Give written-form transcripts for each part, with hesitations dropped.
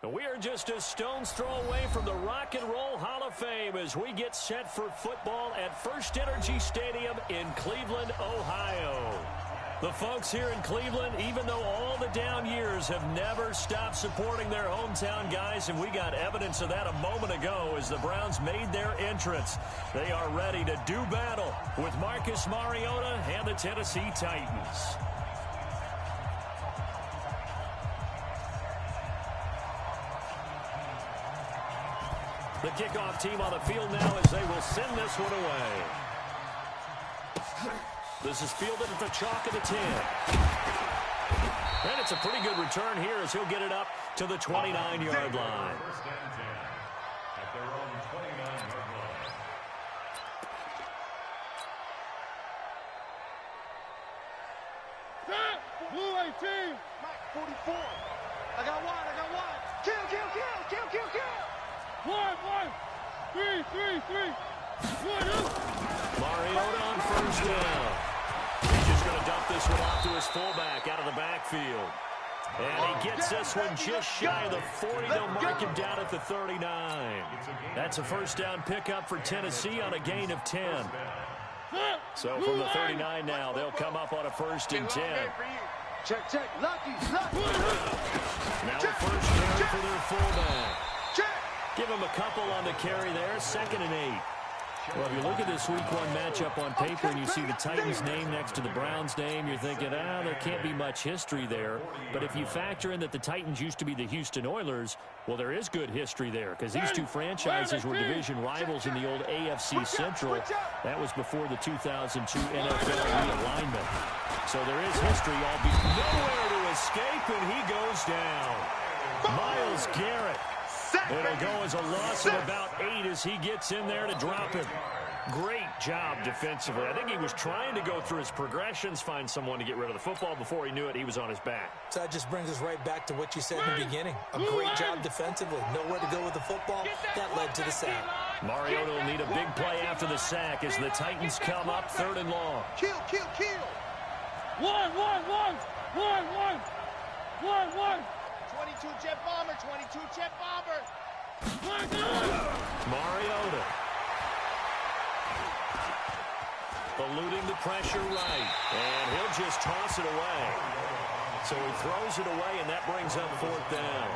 We are just a stone's throw away from the Rock and Roll Hall of Fame as we get set for football at First Energy Stadium in Cleveland, Ohio. The folks here in Cleveland, even though all the down years, have never stopped supporting their hometown guys, and we got evidence of that a moment ago as the Browns made their entrance. They are ready to do battle with Marcus Mariota and the Tennessee Titans. The kickoff team on the field now as they will send this one away. This is fielded at the chalk of the 10. And it's a pretty good return here as he'll get it up to the 29-yard line. First and 10 at their own 29-yard line. Blue 18. 44. I got one. Kill. One. 3. Mariota on first down. He's just going to dump this one off to his fullback out of the backfield. And he gets this one just shy of the 40. They'll mark him down at the 39. That's a first down pickup for Tennessee on a gain of 10. So from the 39 now, they'll come up on a first and 10. Check. Lucky. Now the first carry for their fullback. Give him a couple on the carry there, 2nd and 8. Well, if you look at this Week 1 matchup on paper and you see the Titans' name next to the Browns' name, you're thinking, there can't be much history there. But if you factor in that the Titans used to be the Houston Oilers, well, there is good history there because these two franchises were division rivals in the old AFC Central. That was before the 2002 NFL realignment. So there is history, albeit nowhere to escape, and he goes down. Myles Garrett. It'll go as a loss of about 8 as he gets in there to drop him. Great job defensively. I think he was trying to go through his progressions, find someone to get rid of the football. Before he knew it, he was on his back. So that just brings us right back to what you said in the beginning. A great job defensively. Nowhere to go with the football. That led to the sack. Mariota will need a big play after the sack as the Titans come up 3rd and long. Kill. One. 22 jet bomber. Mariota. Eluding the pressure right. And he'll just toss it away. So he throws it away, and that brings up 4th down.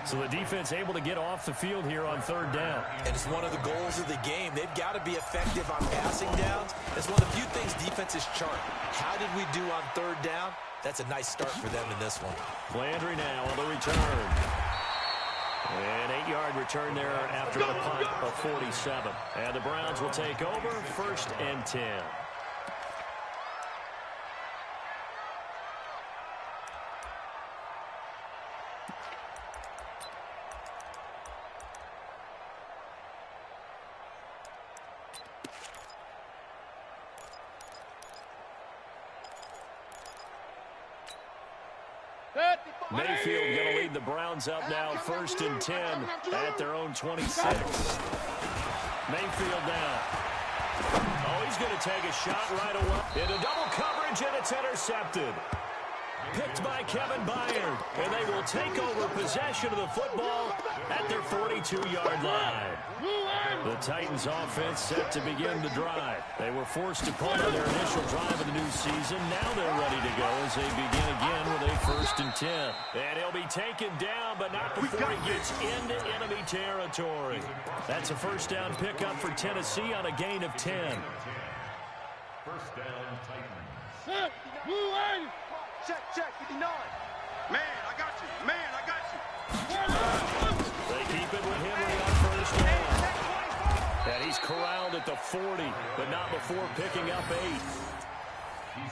So the defense able to get off the field here on 3rd down. And it's one of the goals of the game. They've got to be effective on passing downs. It's one of the few things defenses chart. How did we do on 3rd down? That's a nice start for them in this one. Landry now on the return. An 8-yard return there after a punt of 47. And the Browns will take over 1st and 10. Mayfield going to lead the Browns up now 1st and 10 at their own 26. Mayfield now. Oh, he's going to take a shot right away. Into double coverage, and it's intercepted. Picked by Kevin Byard, and they will take over possession of the football at their 42-yard line. The Titans offense set to begin the drive. They were forced to punt on their initial drive of the new season. Now they're ready to go as they begin again with a 1st and 10. And he'll be taken down, but not before he gets into enemy territory. That's a first down pickup for Tennessee on a gain of 10. First down, Titans. Check, 59. Man, I got you. They keep it with Henry on first down. And he's corralled at the 40, but not before picking up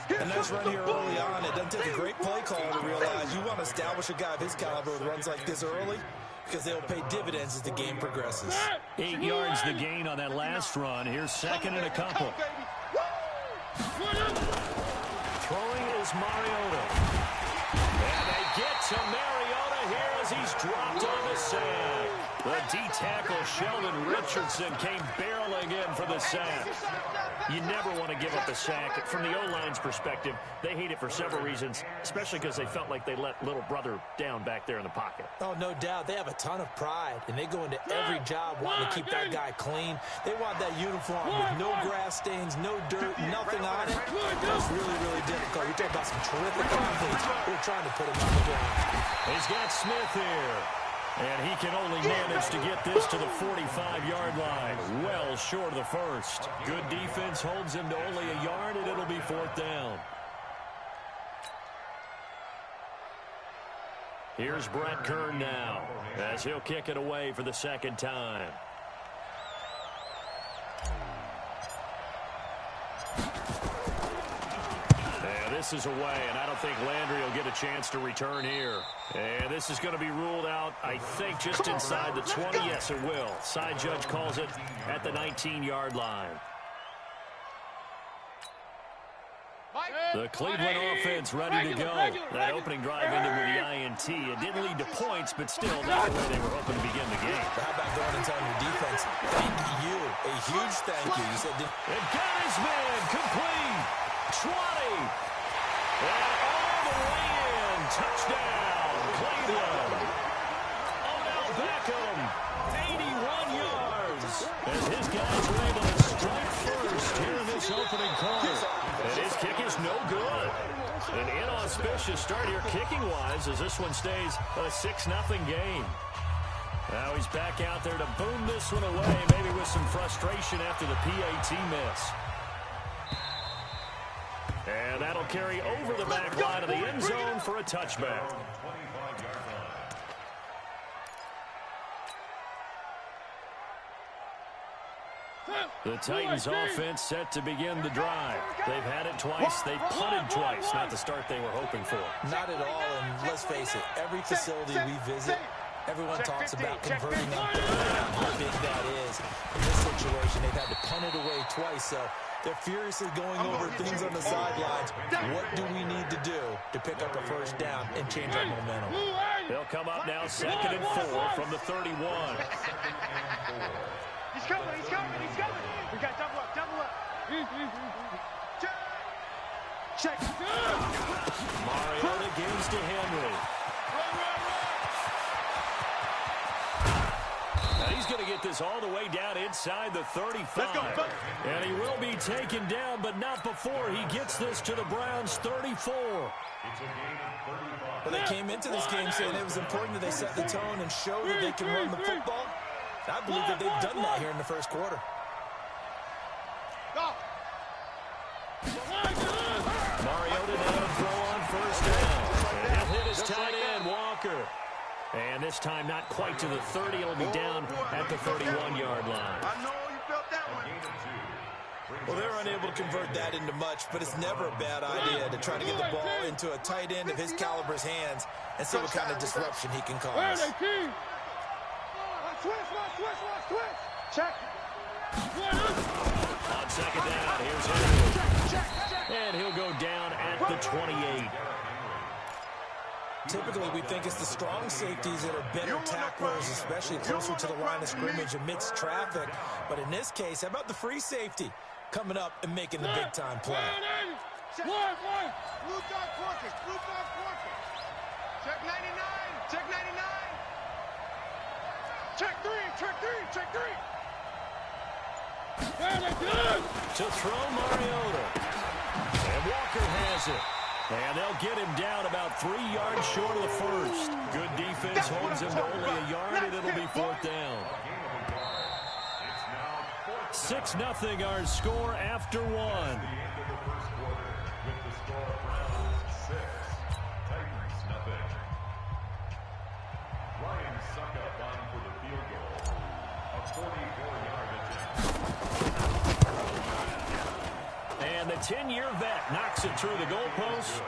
8. And that's right here early on. It doesn't take a great play call to realize you want to establish a guy of his caliber with runs like this early because they'll pay dividends as the game progresses. 8 yards the gain on that last run. Here's 2nd and a couple. Throwing is Mariota. And they get to Mariota here as he's dropped on the sack. The D-tackle Sheldon Richardson came barreling in for the sack. You never want to give up a sack. From the O-line's perspective, they hate it for several reasons, especially because they felt like they let little brother down back there in the pocket. Oh, no doubt. They have a ton of pride, and they go into every job wanting to keep that guy clean. They want that uniform with no grass stains, no dirt, nothing on it. That's really, really difficult. You're talking about some terrific athletes. We're trying to put him on the ground. He's got Smith here. And he can only manage to get this to the 45-yard line. Well short of the first. Good defense holds him to only a yard, and it'll be 4th down. Here's Brett Kern now, as he'll kick it away for the second time. This is away, and I don't think Landry will get a chance to return here. And this is going to be ruled out, I think, just inside the 20. Yes, it will. Side judge calls it at the 19-yard line. The Cleveland offense ready to go. That opening drive ended with the INT. It didn't lead to points, but still not the way they were hoping to begin the game. How about going and telling your defense, thank you, a huge thank you. You said, it got his man complete. 20. And all the way in. Touchdown, Cleveland. Odell Beckham, 81 yards. As his guys were able to strike first here in this opening quarter. And his kick is no good. An inauspicious start here kicking-wise as this one stays a 6-0 game. Now he's back out there to boom this one away, maybe with some frustration after the PAT miss. And that'll carry over the back line of the end zone for a touchback. The Titans offense set to begin the drive. They've had it twice. They've punted twice. Not the start they were hoping for. Not at all, and let's face it, every facility we visit, everyone talks about converting on third down, how big that is. In this situation, they've had to punt it away twice, so they're furiously going over things on the sidelines. What do we need to do to pick up a first down and change our momentum? They'll come up now 2nd and 4 from the 31. He's coming, he's coming, he's coming. We got double up, double up. Check. Mariota gives to Henry. Now he's going to get this all the way down inside the 35. And he will be taken down, but not before he gets this to the Browns' 34. Well, they came into this game saying it was important that they set the tone and show that they can run the football. I believe that they've done that here in the first quarter. Mariota now to throw on first down. And he'll hit his tight end, Walker. And this time not quite to the 30. It'll be down at the 31-yard line. I know you felt that one. Well, they're unable to convert that into much, but it's never a bad idea to try to get the ball into a tight end of his caliber's hands and see what kind of disruption he can cause. Switch. Check. On second down, here's Henry. And he'll go down at the 28. Typically, we think it's the strong safeties that are better tacklers, especially closer to the line of scrimmage amidst traffic. But in this case, how about the free safety coming up and making the big-time play? Blue dog quarters. Check 99. Check 99. Check three. To throw Mariota. And Walker has it. And they'll get him down about 3 yards short of the first. Good defense holds him to only a yard, and it'll be 4th down. 6-0 our score after one. And the 10-year vet knocks it through the goalpost.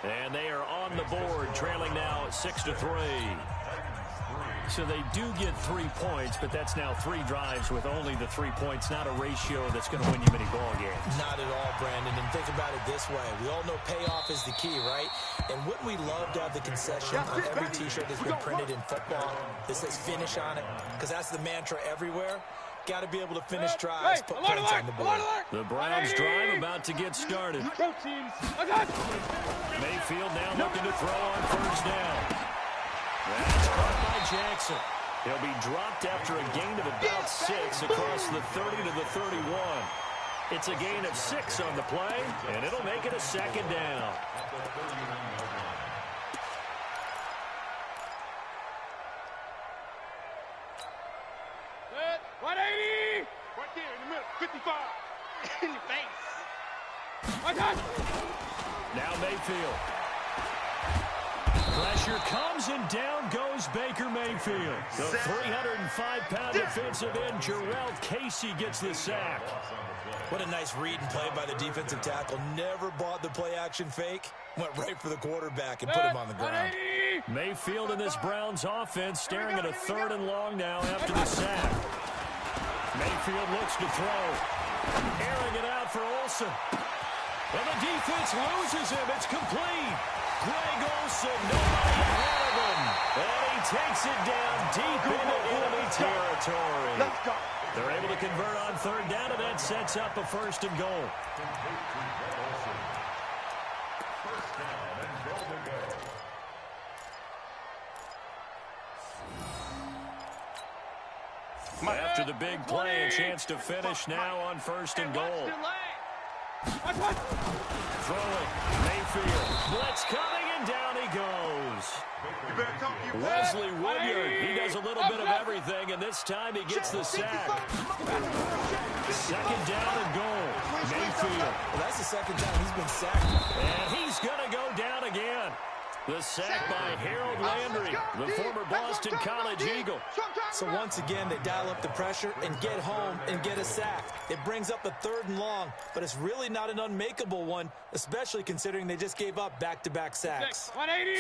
And they are on the board, trailing now 6-3. So they do get 3 points, but that's now 3 drives with only the 3 points. Not a ratio that's going to win you many ball games. Not at all. that, Brandon, and think about it this way. We all know payoff is the key, right? And wouldn't we love to have the concession on every T-shirt that's been printed in football that says finish on it? Because that's the mantra everywhere. Got to be able to finish drives, put points on the board. The Browns drive about to get started. Mayfield now looking to throw on first down. That's caught by Jackson. He'll be dropped after a gain of about 6 across the 30 to the 31. It's a gain of 6 on the play, and it'll make it a second down. Good. 180. Right there in the middle. 55. In your face. Now Mayfield. Pressure comes, and down goes Baker Mayfield. The 305-pound defensive end, Jarrell Casey, gets the sack. What a nice read and play by the defensive tackle. Never bought the play-action fake. Went right for the quarterback and put him on the ground. Mayfield in this Browns offense staring at a 3rd and long now after the sack. Mayfield looks to throw. Airing it out for Olsen. And the defense loses him. It's complete. Greg Olsen, nobody ahead of him. And he takes it down deep into enemy territory. Let's go. They're able to convert on 3rd down, and that sets up a 1st and goal. After the big play, a chance to finish now on 1st and goal. Throwing, Mayfield. Blitz coming, and down he goes. Wesley Woodyard, he does a little bit of everything, and this time he gets the sack. 2nd down and goal. Mayfield. Well, that's the 2nd time he's been sacked. And he's going to go down again. The sack by Harold Landry, the former Boston College Eagle. So once again, they dial up the pressure and get home and get a sack. It brings up a 3rd and long, but it's really not an unmakeable one, especially considering they just gave up back-to-back sacks.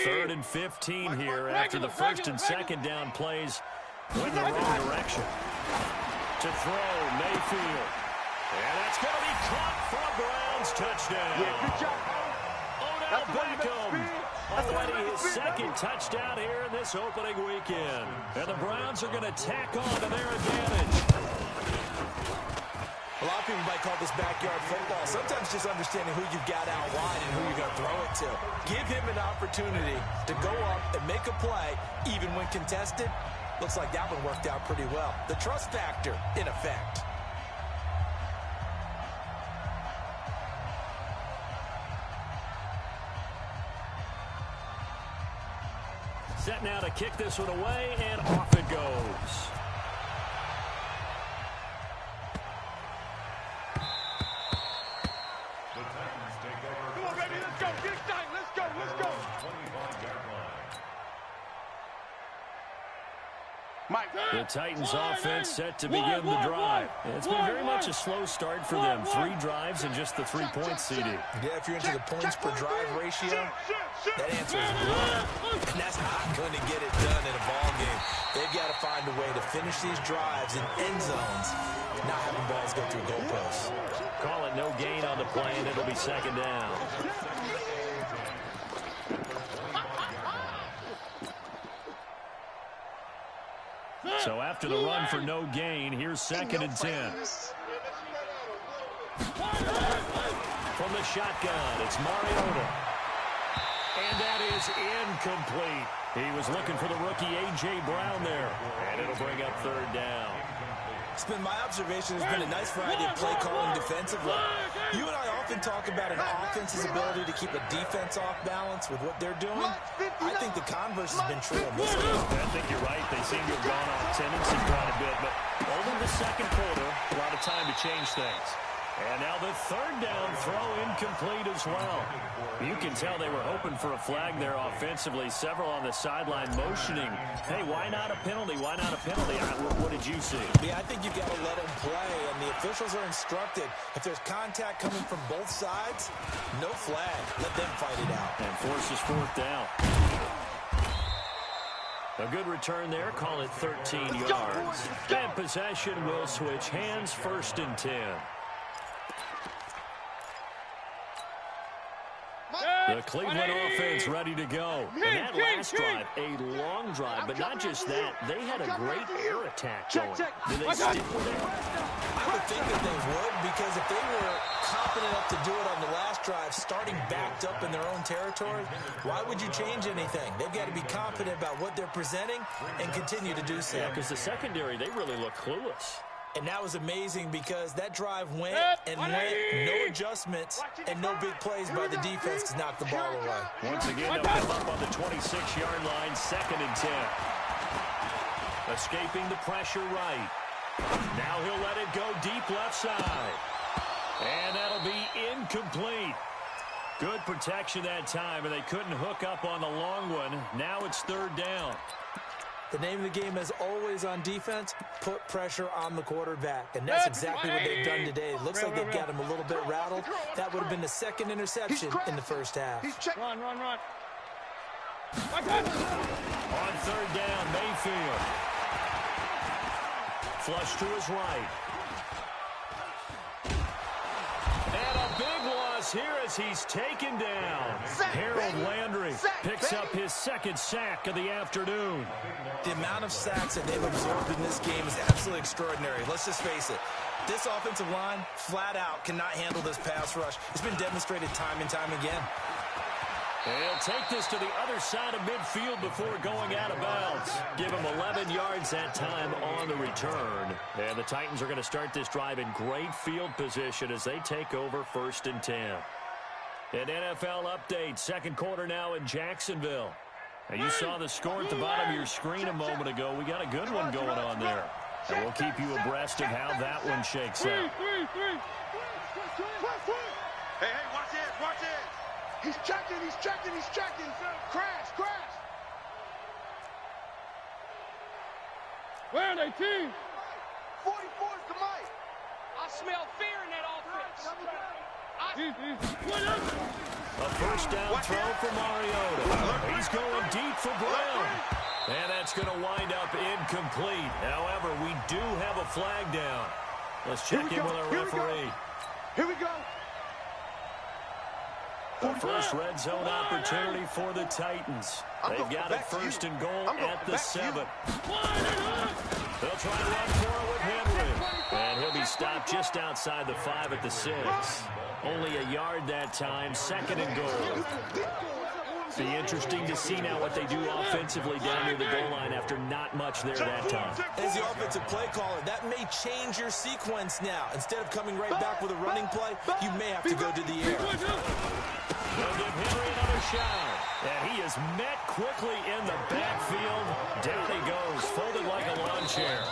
3rd and 15 here after the 1st and 2nd down plays went the wrong direction. To throw, Mayfield. And that's going to be caught for a Browns touchdown. Good job. Odell Beckham. Already his 2nd touchdown here in this opening weekend. And the Browns are going to tack on to their advantage. A lot of people might call this backyard football. Sometimes just understanding who you've got out wide and who you're going to throw it to. Give him an opportunity to go up and make a play, even when contested. Looks like that one worked out pretty well. The trust factor in effect. Set now to kick this one away, and off it goes. The Titans take over. Come on, baby, let's go. Get excited. Let's go. Let's go. 25-yard line. The Titans offense set to begin the drive. It's been very much a slow start for them. 3 drives and just the 3 points, CD. Yeah, if you're into the points per drive ratio, that answer is 1. And that's not going to get it done in a ball game. They've got to find a way to finish these drives in end zones, not having balls go through goalposts. Call it no gain on the play, and it'll be 2nd down. So after the run for no gain, here's 2nd and 10. From the shotgun, it's Mariota. And that is incomplete. He was looking for the rookie A.J. Brown there. And it'll bring up 3rd down. It's been my observation. There's been a nice variety of play calling defensively. You and I often talk about an offense's ability to keep a defense off balance with what they're doing. I think the converse has been true in this game. I think you're right. They seem to have gone off tendency quite a bit. But over the 2nd quarter, a lot of time to change things. And now the 3rd down throw incomplete as well. You can tell they were hoping for a flag there offensively. Several on the sideline motioning, hey, why not a penalty? Why not a penalty? What did you see? Yeah, I think you've got to let them play, and the officials are instructed. If there's contact coming from both sides, no flag. Let them fight it out. And forces 4th down. A good return there. Call it 13 yards. And possession will switch hands. 1st and 10. The Cleveland offense ready to go. And that last drive, a long drive, but not just that. They had a great air attack going. Do they stick with it? I would think that they would, because if they were confident enough to do it on the last drive, starting backed up in their own territory, why would you change anything? They've got to be confident about what they're presenting and continue to do so. Yeah, because the secondary, they really look clueless. And that was amazing because that drive went and went, no adjustments, and no big plays by the defense to knock the ball away. Once again, they'll come up on the 26-yard line, 2nd and 10. Escaping the pressure right. Now he'll let it go deep left side. And that'll be incomplete. Good protection that time, and they couldn't hook up on the long one. Now it's 3rd down. The name of the game is always on defense, put pressure on the quarterback. And that's exactly what they've done today. It looks like they've got him a little bit rattled. That would have been the 2nd interception in the first half. Run. On 3rd down, Mayfield. Flush to his right. And a big loss here as he's taken down. Harold Landry picks up his 2nd sack of the afternoon. The amount of sacks that they've absorbed in this game is absolutely extraordinary. Let's just face it. This offensive line, flat out, cannot handle this pass rush. It's been demonstrated time and time again. He'll take this to the other side of midfield before going out of bounds. Give him 11 yards that time on the return. And the Titans are going to start this drive in great field position as they take over 1st and 10. An NFL update, 2nd quarter now in Jacksonville. And you saw the score at the bottom of your screen a moment ago. We got a good one going on there. And we'll keep you abreast of how that one shakes out. Hey, watch it. He's checking. Crash. Where are they, team? 44's the mic. I smell fear in that offense. A 1st down throw for Mariota. He's going deep for Brown. And that's going to wind up incomplete. However, we do have a flag down. Let's check in with our referee. Here we go. The first red zone opportunity for the Titans. They've got it 1st and goal at the 7. They'll try to run for it with Henry. And he'll be stopped just outside the 5 at the 6. Only a yard that time, 2nd and goal. Be interesting to see now what they do offensively down near the goal line after not much there that time. As the offensive play caller, that may change your sequence now. Instead of coming right back with a running play, you may have to go to the air. They'll give Henry another shot. And he is met quickly in the backfield. Down he goes, folded like a lawn chair.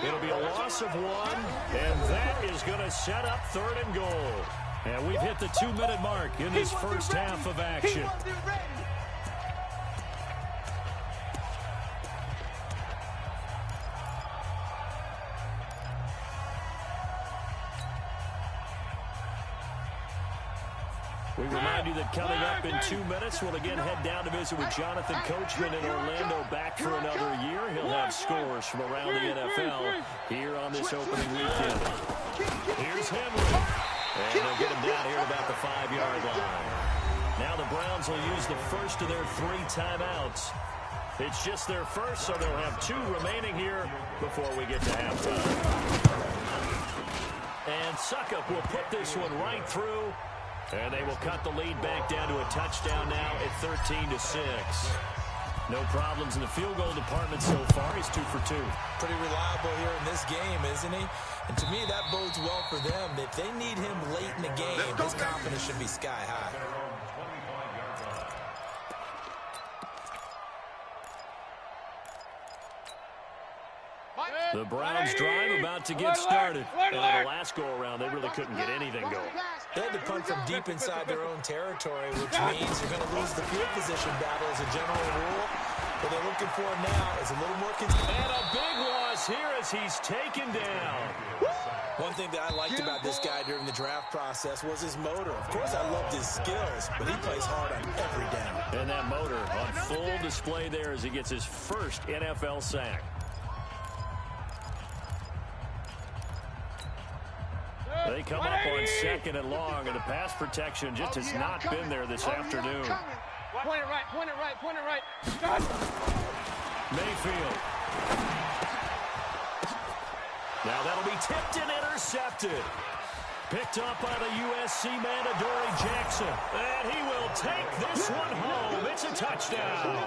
It'll be a loss of 1, and that is going to set up 3rd and goal. And we've hit the 2-minute mark in this first half of action. We remind you that coming up in 2 minutes, we'll again head down to visit with Jonathan Coachman in Orlando, back for another year. He'll have scores from around the NFL here on this opening weekend. Here's Henry. And they'll get him down here at about the 5-yard line. Now the Browns will use the first of their 3 timeouts. It's just their first, so they'll have 2 remaining here before we get to halftime. And Suckup will put this one right through. And they will cut the lead back down to a touchdown now at 13-6. No problems in the field goal department so far. He's 2 for 2. Pretty reliable here in this game, isn't he? And to me, that bodes well for them. If they need him late in the game, his confidence should be sky high. The Browns drive about to get started. And on the last go-around, they really couldn't get anything going. They had to punt from deep inside their own territory, which means you're going to lose the field position battle as a general rule. What they're looking for now is a little more consistent. And a big loss here as he's taken down. One thing that I liked about this guy during the draft process was his motor. Of course, I loved his skills, but he plays hard on every down. And that motor on full display there as he gets his first NFL sack. They come up on second and long, and the pass protection just has not been there this afternoon. Point it right, point it right, point it right. Mayfield. Now that'll be tipped and intercepted. Picked up by the USC man, Adoree Jackson. And he will take this one home. It's a touchdown.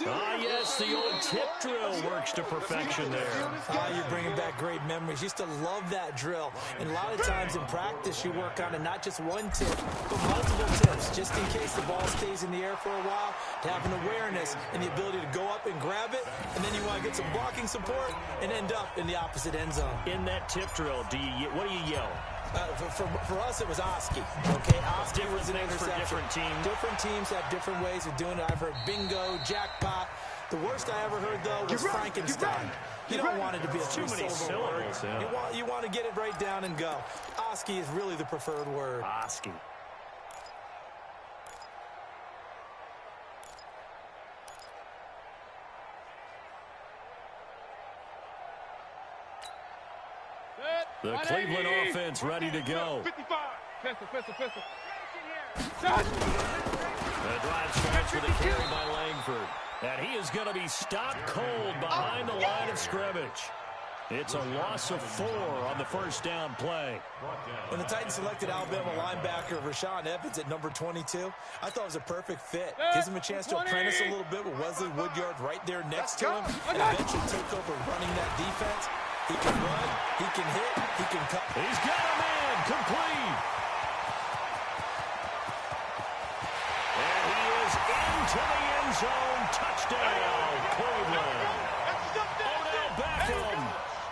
Ah, yes, the old tip drill works to perfection there. You're bringing back great memories. Used to love that drill. And a lot of times in practice, you work on it, not just one tip, but multiple tips, just in case the ball stays in the air for a while, to have an awareness and the ability to go up and grab it, and then you want to get some blocking support and end up in the opposite end zone. In that tip drill, what do you yell? For us, it was Oski. Okay, Oski was an interception. For different teams. Different teams have different ways of doing it. I've heard bingo, jackpot. The worst I ever heard, though, was Frankenstein. You don't want it to be a too many syllables. Yeah. You want to get it right down and go. Oski is really the preferred word. Oski. The Cleveland offense ready to go. 55. Pistol. The drive starts with a carry by Langford. And he is going to be stopped cold behind the line of scrimmage. It's a loss of 4 on the first down play. When the Titans selected Alabama linebacker Rashaan Evans at number 22, I thought it was a perfect fit. Gives him a chance to apprentice a little bit with Wesley Woodyard right there next to him, and eventually take over running that defense. He can run, he can hit, he can cut. He's got a man complete. And he is into the end zone. Touchdown, Cleveland. Odell Beckham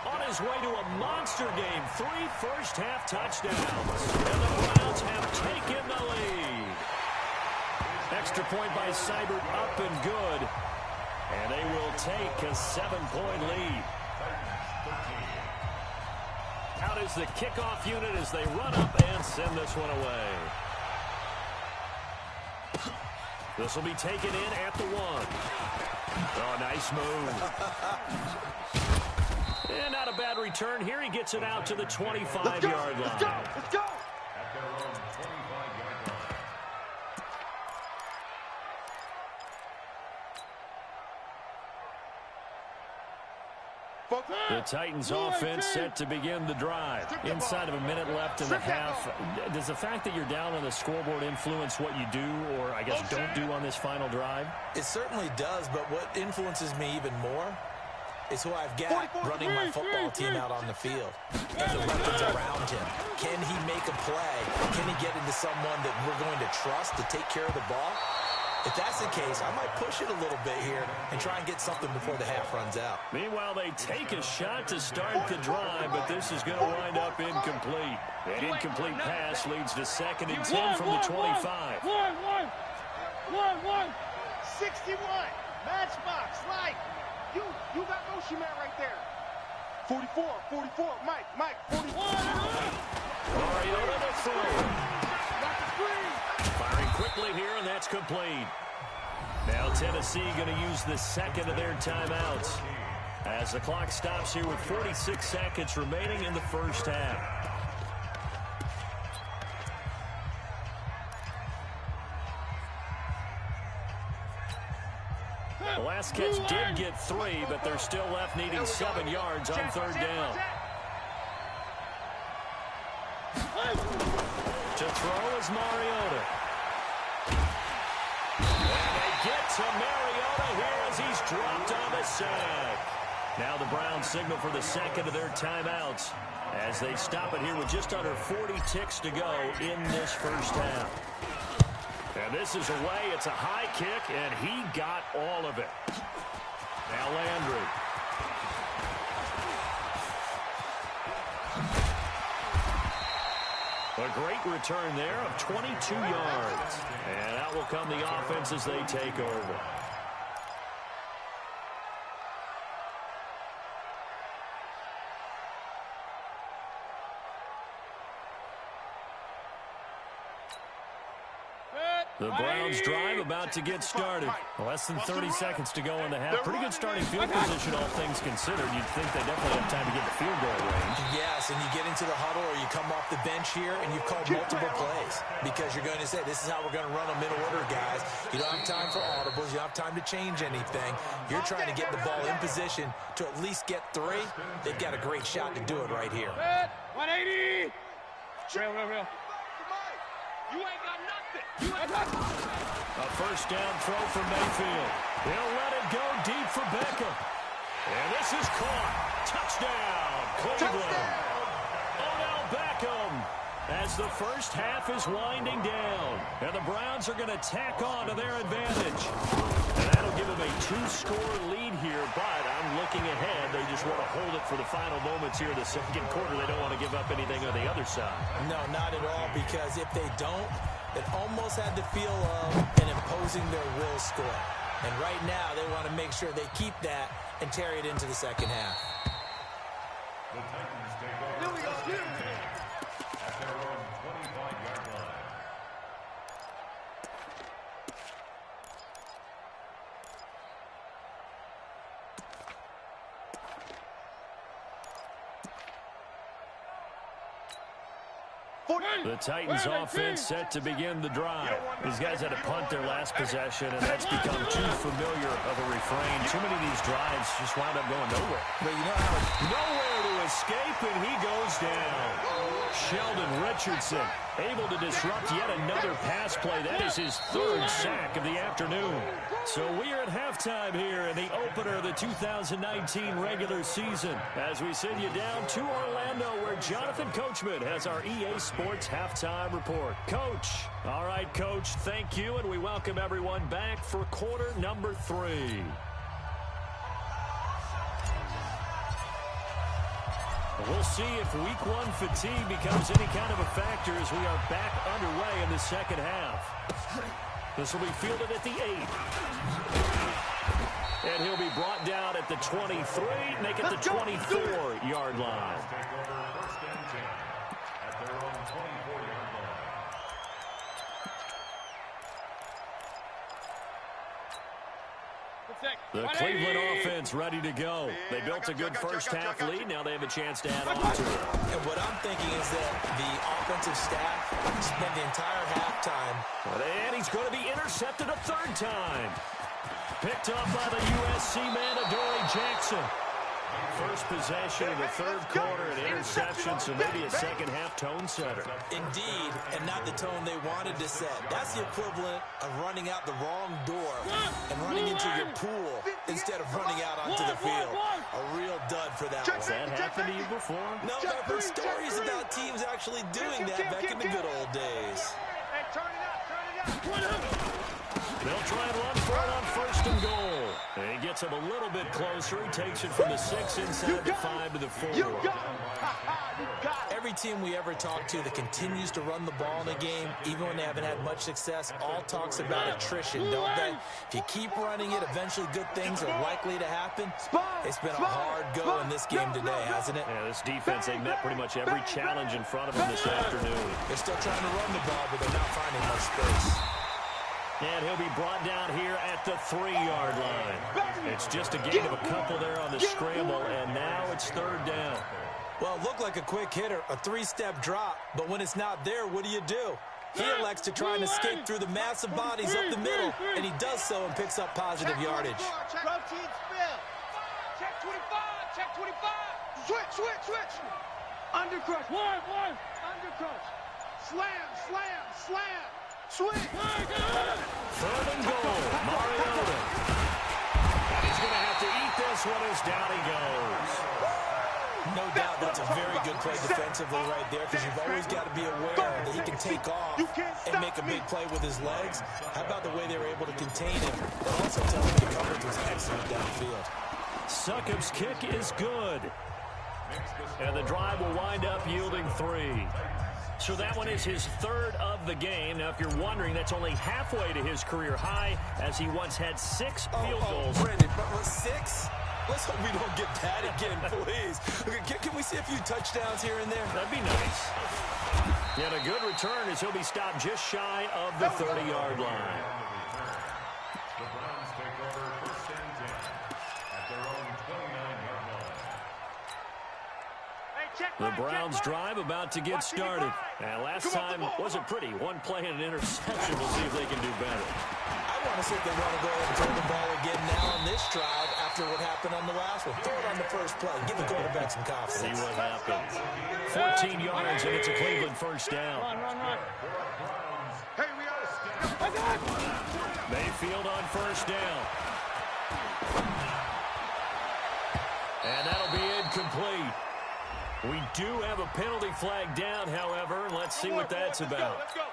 on his way to a monster game. 3 first-half touchdowns. And the Browns have taken the lead. Extra point by Seibert up and good. And they will take a 7-point lead. Out is the kickoff unit as they run up and send this one away. This will be taken in at the 1. Oh, nice move. And not a bad return here. He gets it out to the 25-yard line. Let's go. The Titans offense set to begin the drive. Inside of a minute left in the half. Does the fact that you're down on the scoreboard influence what you do, or I guess don't do on this final drive? It certainly does, but what influences me even more is who I've got running my football team out on the field and the weapons around him. Can he make a play? Can he get into someone that we're going to trust to take care of the ball? If that's the case, I might push it a little bit here and try and get something before the half runs out. Meanwhile, they take a shot to start the drive, but this is going to wind up incomplete. An incomplete pass leads to 2nd and 10 from the 25. 61. Matchbox. Like. You got motion man right there. 44. Mike. 41. Mariota to throw. Firing quickly here, and that's complete. Now Tennessee going to use the 2nd of their timeouts as the clock stops here with 46 seconds remaining in the first half. The last catch did get 3, but they're still left needing 7 yards on 3rd down. To throw is Mariota. And they get to Mariota here as he's dropped on the sack. Now the Browns signal for the 2nd of their timeouts as they stop it here with just under 40 ticks to go in this first half. And this is away. It's a high kick, and he got all of it. Now Landry. A great return there of 22 yards. And out will come the offense as they take over. The Browns drive about to get started. Less than 30 seconds to go in the half. Pretty good starting field position, all things considered. You'd think they definitely have time to get the field goal range. Yes, and you get into the huddle or you come off the bench here and you've called multiple plays because you're going to say, this is how we're going to run them in order, guys. You don't have time for audibles. You don't have time to change anything. You're trying to get the ball in position to at least get 3. They've got a great shot to do it right here. 180. Real. You ain't got nothing. A first down throw for Mayfield. He'll let it go deep for Beckham. And this is caught. Touchdown, Cleveland. Odell Beckham as the first half is winding down. And the Browns are going to tack on to their advantage. And that'll give them a 2-score lead here, but I'm looking ahead. They just want to hold it for the final moments here in the second quarter. They don't want to give up anything on the other side. No, not at all, because if they don't, it almost had the feel of an imposing their will score. And right now, they want to make sure they keep that and carry it into the second half. The Titans take over at their own 25-yard line. The Titans offense set to begin the drive. These guys had to punt their last possession, and that's become too familiar of a refrain. Too many of these drives just wound up going nowhere. But you know how nowhere to escape, and he goes down. Sheldon Richardson able to disrupt yet another pass play. That is his 3rd sack of the afternoon. So we are at halftime here in the opener of the 2019 regular season. As we send you down to Orlando, where Jonathan Coachman has our EA Sports halftime report. Coach. All right, Coach, thank you, and we welcome everyone back for quarter number 3. We'll see if week 1 fatigue becomes any kind of a factor as we are back underway in the second half. This will be fielded at the 8. And he'll be brought down at the 23, make it the 24-yard line. Take over first and 10 at their own 24-yard line. The Cleveland offense ready to go. They built a good first half lead. Now they have a chance to add on to it. And what I'm thinking is that the offensive staff spent the entire halftime. And he's going to be intercepted a 3rd time. Picked up by the USC man, Adoree Jackson. First possession of the 3rd quarter, an interception, so maybe a second half tone setter. Indeed, and not the tone they wanted to set. That's the equivalent of running out the wrong door and running into your pool instead of running out onto the field. A real dud for that one. Has that happened to you before? No, but I've heard stories about teams actually doing that back in the good old days. Hey, turn it up. They'll try and run for it on 1st and goal. And he gets him a little bit closer. He takes it from the 6 inside the 5 to the 4. Every team we ever talk to that continues to run the ball in a game, even when they haven't had much success, all talks about attrition, don't they? If you keep running it, eventually good things are likely to happen. It's been a hard go in this game today, hasn't it? Yeah, this defense, they met pretty much every challenge in front of them this afternoon. They're still trying to run the ball, but they're not finding much space. And he'll be brought down here at the 3-yard line. It's just a gain of a couple there on the scramble, and now it's 3rd down. Well, it looked like a quick hitter, a 3-step drop, but when it's not there, what do? He elects to try and escape through the massive bodies up the middle, and he does so and picks up positive yardage. Protein spill. Check 25. Check 25. Switch. Undercrush. One. Undercrush. Slam. Swing! 3rd and goal, Mariota. And he's going to have to eat this one as down he goes. No doubt that's a very good play defensively right there, because you've always got to be aware that he can take off and make a big play with his legs. How about the way they were able to contain him, but also tell him the coverage was excellent downfield. Succop's kick is good. And the drive will wind up yielding 3. So that one is his 3rd of the game. Now, if you're wondering, that's only halfway to his career high, as he once had 6 field goals. Brandon, but 6? Let's hope we don't get that again, please. Can we see a few touchdowns here and there? That'd be nice. And a good return as he'll be stopped just shy of the 30-yard line. The Browns take over 1st and 10 at their own 29-yard line. The Browns drive about to get started. And last time wasn't pretty. One play and an interception. We'll see if they can do better. I want to see if they want to go ahead and throw the ball again now on this drive after what happened on the last one. Throw it on the first play. Give the quarterback some confidence. See what happens. 14 yards, and it's a Cleveland first down. Run. Hey, we are. Mayfield on first down. And that'll be incomplete. We do have a penalty flag down, however. Let's see what that's about. Let's go.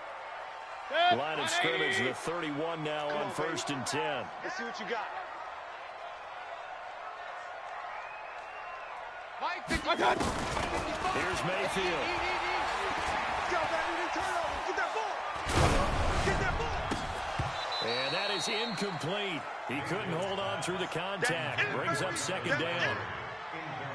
Line of scrimmage, the 31 now on 1st and 10. Let's see what you got. Here's Mayfield. And that is incomplete. He couldn't hold on through the contact. Brings up 2nd down.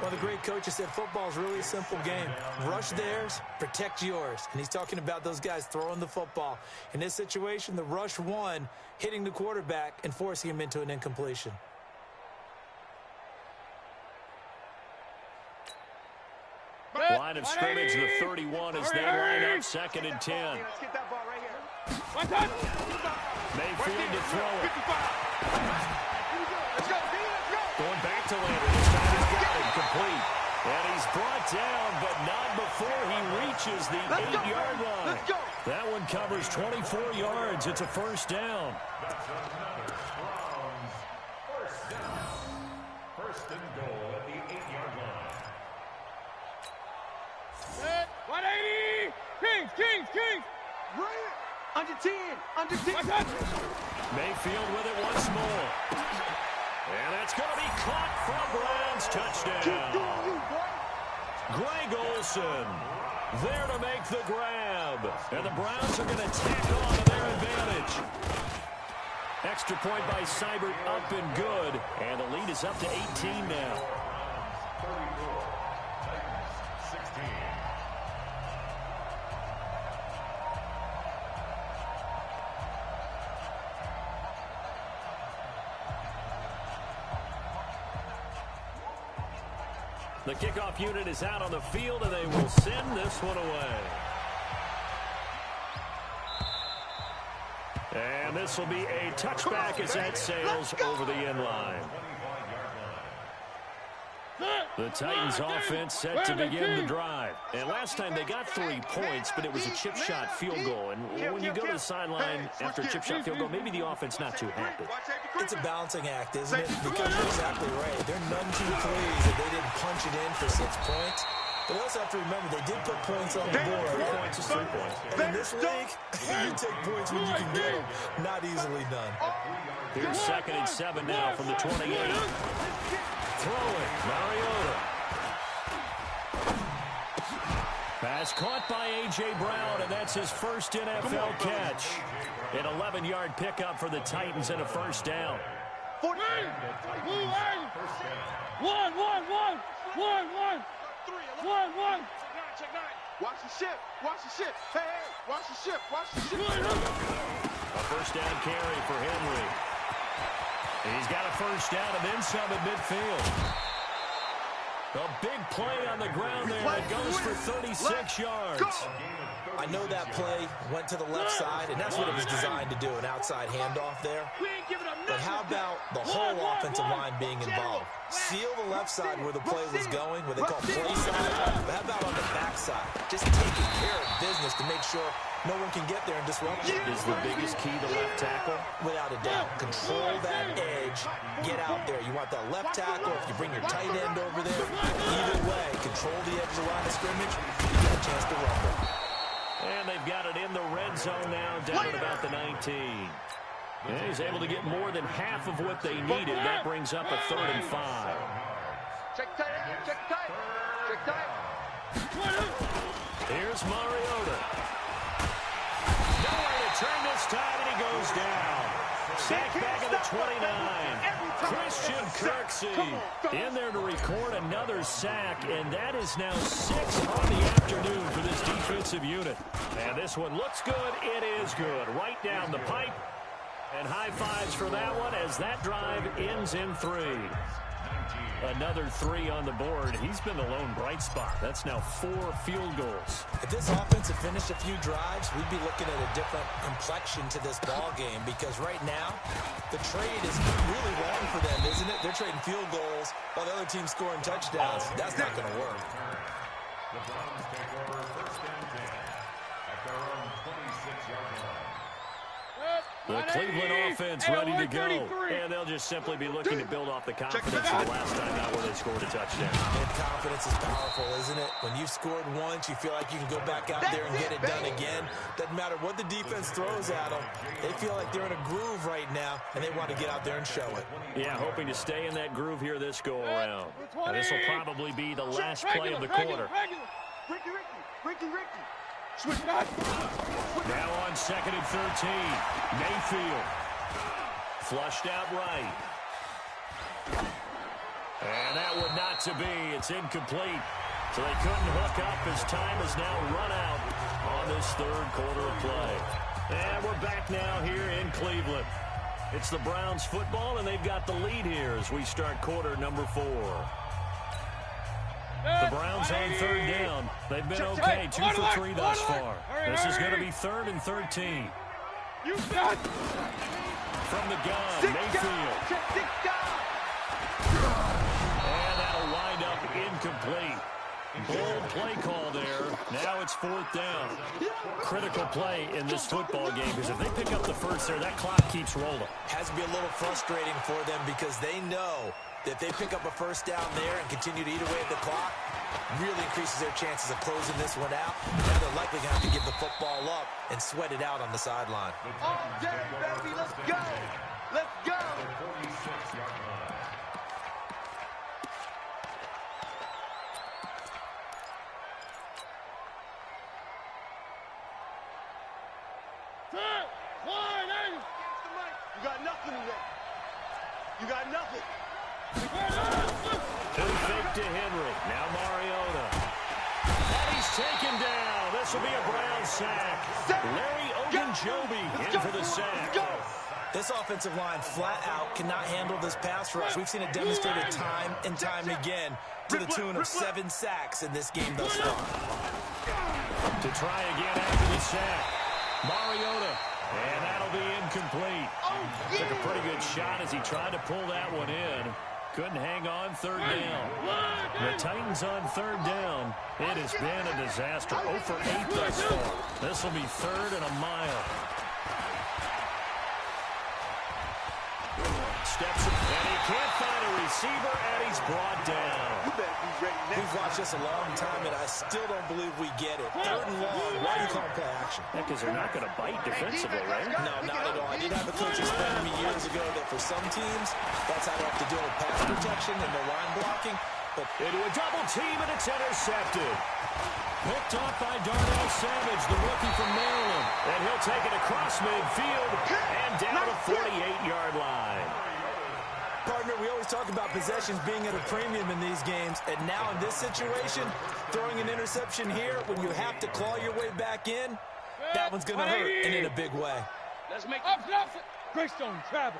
Well, the great coach has said football is really a simple game. Rush theirs, protect yours. And he's talking about those guys throwing the football. In this situation, the rush won, hitting the quarterback and forcing him into an incompletion. Line of scrimmage, the 31 as they line up 2nd and 10. Let's get that ball right here. Mayfield to throw it. Let's go. Going back to Landry. This time he's got it complete. And he's brought down, but not before he reaches the 8-yard line. Let's go. That one covers 24 yards. It's a first down. That's another Browns first down. 1st and goal at the 8-yard line. 180. Kings. Bring it. Under 10. Mayfield with it once more. And that's going to be caught from Browns. Touchdown. Greg Olsen there to make the grab. And the Browns are going to tack on to their advantage. Extra point by Seibert up and good. And the lead is up to 18 now. 34, Titans 16. The kickoff unit is out on the field, and they will send this one away. And this will be a touchback as that sails over the end line. The Titans offense set to begin the drive. And last time they got 3 points, but it was a chip shot field goal. And when you go to the sideline after a chip shot field goal, maybe the offense not too happy. It's a balancing act, isn't it? Because you're exactly right. They're none too pleased that they didn't punch it in for 6 points. But also have to remember, they did put points on the board. 3 points is 3 points. And in this league, you take points when you can get them. Not easily done. Here's 2nd and 7 now from the 28. Throw it, Mariota. Pass caught by A.J. Brown, and that's his first NFL catch. An 11-yard pickup for the Titans and a first down. One. Watch the ship. Hey, watch the ship. A first down carry for Henry. He's got a first down and then some at midfield. A big play on the ground there that goes for 36 yards. I know that play went to the left side, and that's what it was designed to do, an outside handoff there. But how about the whole offensive line being involved? Seal the left side where the play was going, where they call play side. But how about on the back side? Just taking care of business to make sure no one can get there and disrupt it. Is the biggest key the left tackle? Without a doubt. Control that edge. Get out there. You want that left tackle. If you bring your tight end over there, either way, control the edge of the line of scrimmage. You get a chance to rumble. And they've got it in the red zone now, down at about the 19. And he's able to get more than half of what they needed. That brings up a 3rd and 5. Check tight. Here's Mariota. Nowhere to turn this time, and he goes down. Sack back at the 29. Christian Kirksey in there to record another sack, and that is now 6 on the afternoon for this defensive unit. And this one looks good. It is good. Right down the pipe. And high fives for that one as that drive ends in 3. Another 3 on the board. He's been the lone bright spot. That's now 4 field goals. If this offense had finished a few drives, we'd be looking at a different complexion to this ball game, because right now, the trade is really wrong for them, isn't it? They're trading field goals while the other team's scoring touchdowns. That's not going to work. The Browns take over 1st and 10 at their own 26-yard line. The Cleveland offense ready to go. And they'll just simply be looking to build off the confidence of the last time out where they scored a touchdown. And confidence is powerful, isn't it? When you've scored once, you feel like you can go back out there and get it done again. Doesn't matter what the defense throws at them. They feel like they're in a groove right now, and they want to get out there and show it. Yeah, hoping to stay in that groove here this go-around. This will probably be the last play of the quarter. Ricky. Switch that. Now on 2nd and 13. Mayfield. Flushed out right. And that would not to be. It's incomplete. So they couldn't hook up as time has now run out on this 3rd quarter of play. And we're back now here in Cleveland. It's the Browns football, and they've got the lead here as we start quarter number 4. The Browns on 3rd down. They've been okay, 2 for 3 thus far. This is going to be 3rd and 13. From the gun, Mayfield. And that'll wind up incomplete. Bold play call there. Now it's 4th down. Critical play in this football game, because if they pick up the first there, that clock keeps rolling. Has to be a little frustrating for them, because they know that if they pick up a first down there and continue to eat away at the clock, really increases their chances of closing this one out. And they're likely going to have to give the football up and sweat it out on the sideline. All day, baby, let's go. Let's go. 46-yard line. You got nothing today. You got nothing. Two fake to Henry. Now Mariota. And he's taken down. This will be a Brown sack. Larry Ogunjobi in for the sack. This offensive line flat out cannot handle this pass rush. We've seen it demonstrated time and time again to the tune of 7 sacks in this game thus far. To try again after the sack. Mariota. And that'll be incomplete. Took a pretty good shot as he tried to pull that one in. Couldn't hang on 3rd down. The Titans on 3rd down. It has been a disaster. 0 for 8 thus far. This will be 3rd and a mile. Steps in, and he can't find a receiver, and he's brought down. We've watched this a long time, and I still don't believe we get it. 3rd and long. Why do you call him play action? Because they're not going to bite defensively, right? No, not at all. I did have a coach explain to me years ago that for some teams, that's how they have to deal with pass protection and their line blocking. But into a double team, and it's intercepted. Picked off by Darnell Savage, the rookie from Maryland. And he'll take it across midfield and down the 48-yard line. Partner, we always talk about possessions being at a premium in these games, and now in this situation, throwing an interception here when you have to claw your way back in, that one's going to hurt, and in a big way. Let's make up. Greystone travel.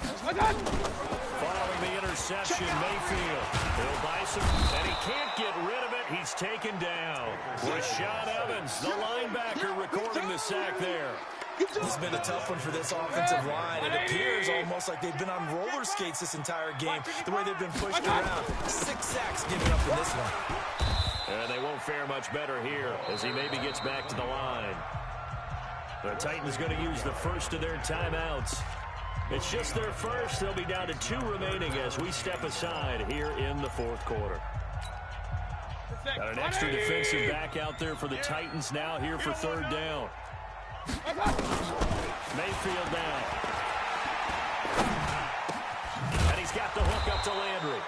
Following the interception, Mayfield. He'll buy some, and he can't get rid of it. He's taken down. Rashad Evans, the linebacker, recording the sack there. This has been a tough one for this offensive line. It appears almost like they've been on roller skates this entire game, the way they've been pushed around. 6 sacks given up in this one. And they won't fare much better here as he maybe gets back to the line. The Titans going to use the first of their timeouts. It's just their first. They'll be down to 2 remaining as we step aside here in the 4th quarter. Got an extra defensive back out there for the Titans now here for 3rd down. Mayfield down. And he's got the hook up to Landry.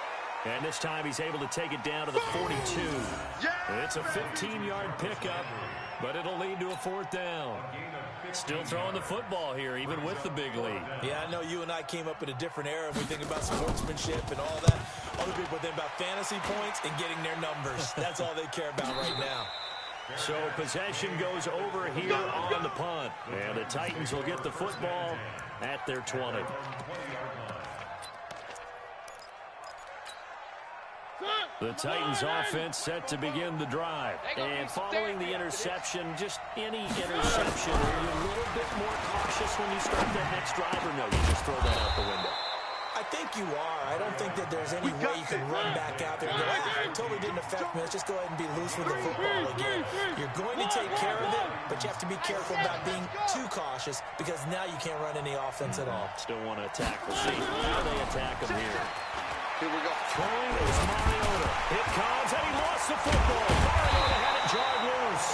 And this time he's able to take it down to the 42. It's a 15-yard pickup, but it'll lead to a 4th down. Still throwing the football here, even with the big lead. Yeah, I know you and I came up in a different era. We think about sportsmanship and all that. Other people think about fantasy points and getting their numbers. That's all they care about right now. So possession goes over here on the punt. And the Titans will get the football at their 20. The Titans offense set to begin the drive. And following the interception, just any interception, are you a little bit more cautious when you start that next drive, or no, you just throw that out the window? I think you are. I don't think that there's any way you can run back out there and go, it totally didn't affect me. Let's just go ahead and be loose with the football again. You're going to take care of it, but you have to be careful about being too cautious because now you can't run any offense at all. Still want to attack. We'll see how they attack him here. Here we go. Throwing is Mariota. It comes, and he lost the football. Mariota had it jarred loose.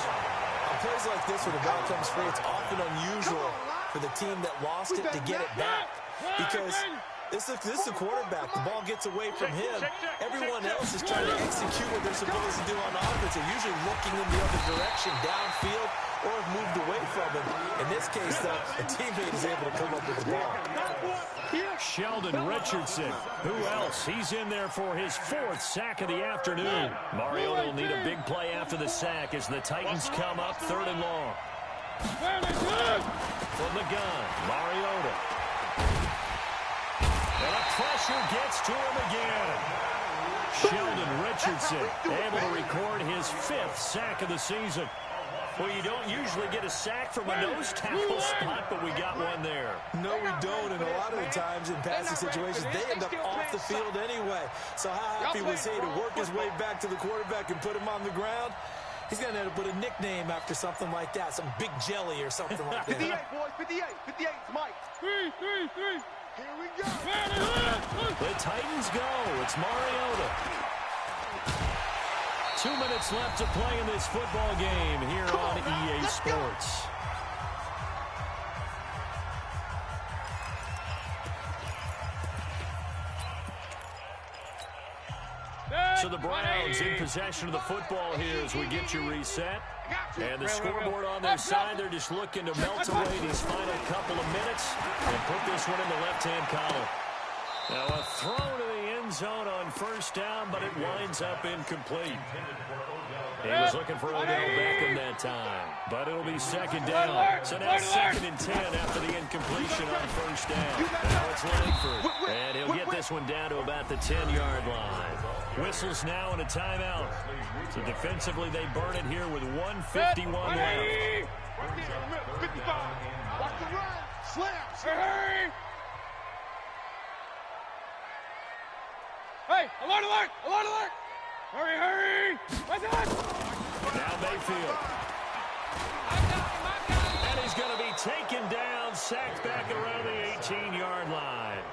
On plays like this where the ball comes free, it's often unusual for the team that lost it to get it back because this is a quarterback. The ball gets away from him. Everyone else is trying to execute what they're supposed to do on offense. They're usually looking in the other direction, downfield, or have moved away from him. In this case, though, a teammate is able to come up with the ball. Sheldon Richardson. Who else? He's in there for his 4th sack of the afternoon. Mariota will need a big play after the sack as the Titans come up 3rd and long. From the gun, Mariota. And a pressure gets to him again. Sheldon Richardson able to record his 5th sack of the season. Well, you don't usually get a sack from a nose tackle spot, but we got one there. No, we don't, and a lot of the times in passing situations, they end up off the field anyway. So how happy was he to work his way back to the quarterback and put him on the ground? He's going to end up with a nickname after something like that, some Big Jelly or something like that. 58, boys, 58. 58, it's Mike. 3. Here we go. The Titans go. It's Mariota. 2 minutes left to play in this football game here on EA Sports. So the Browns in possession of the football here as we get you reset. And the scoreboard on their side, they're just looking to melt away these final couple of minutes and put this one in the left-hand column. Now a throw to the end zone on 1st down, but it winds up incomplete. He was looking for Odell Beckham that time, but it'll be 2nd down. So now 2nd and 10 after the incompletion on 1st down. Now it's Langford, and he'll get this one down to about the 10-yard line. Whistles now and a timeout. So defensively, they burn it here with 1:51 left. 55. Watch the run. Slams. Hurry. Hey, alert, alert, alert, alert. Hurry. What's that? Now Mayfield. And he's going to be taken down, sacked back around the 18-yard line.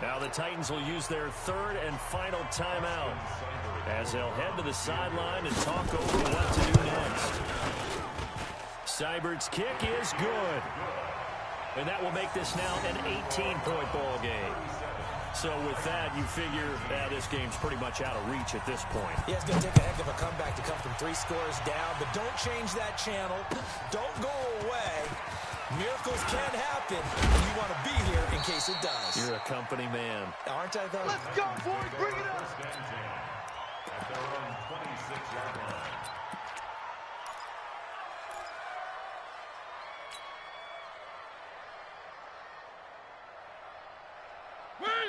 Now the Titans will use their 3rd and final timeout as they'll head to the sideline and talk over what to do next. Seibert's kick is good. And that will make this now an 18-point ball game. So with that, you figure this game's pretty much out of reach at this point. Yeah, it's going to take a heck of a comeback to come from 3 scores down, but don't change that channel. Don't go away. Miracles can happen, and you want to be here in case it does. You're a company man. Aren't I, though? Let's go, boys. Bring it up. At their own 26-yard line.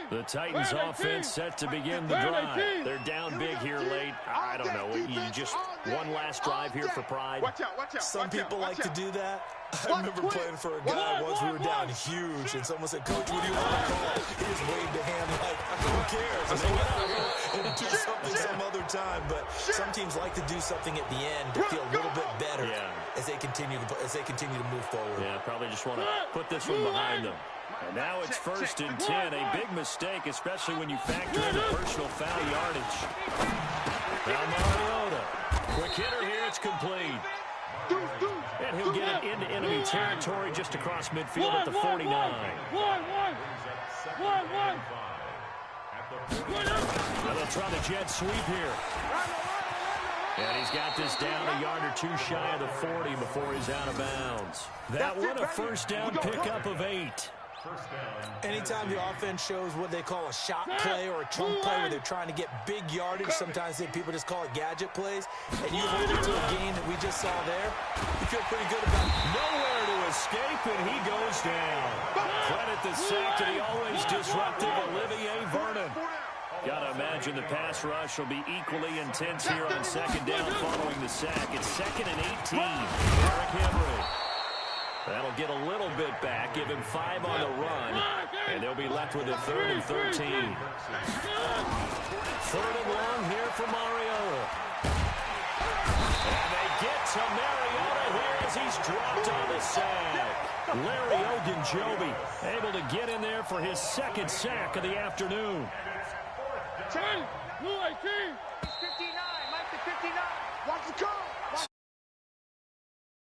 The Titans offense set to begin the drive. They're down big here late. I don't know. You just one last drive here for pride. Watch out. Some people like to do that. I remember playing for a guy once. We were down huge, and someone said, "Coach, what do you want to call?" He just waved a hand like, "Who cares? I said, and do something some other time." But some teams like to do something at the end to feel a little bit better as they continue to move forward. Yeah, probably just want to put this one behind them. And now it's 1st and 10. A big mistake, especially when you factor in the personal foul yardage. Now Mariota. Quick hitter here. It's complete. And he'll get it into enemy territory just across midfield at the 49. Now they'll try the jet sweep here. And he's got this down a yard or two shy of the 40 before he's out of bounds. That one a first down pickup of 8. Anytime the offense shows what they call a shot play or a chunk play where they're trying to get big yardage, sometimes people just call it gadget plays, and you hold it to a gain that we just saw there, you feel pretty good about it. Nowhere to escape, and he goes down. Credit the sack to the always disruptive Olivier Vernon. Got to imagine the pass rush will be equally intense here on second down following the sack. It's 2nd and 18. Eric Henry. That'll get a little bit back, give him 5 on the run, and they'll be left with a 3rd and 13. 3rd and long here for Mariota. And they get to Mariota here as he's dropped on the sack. Larry Ogunjobi able to get in there for his 2nd sack of the afternoon. 10, 59, Mike the 59. Watch the call.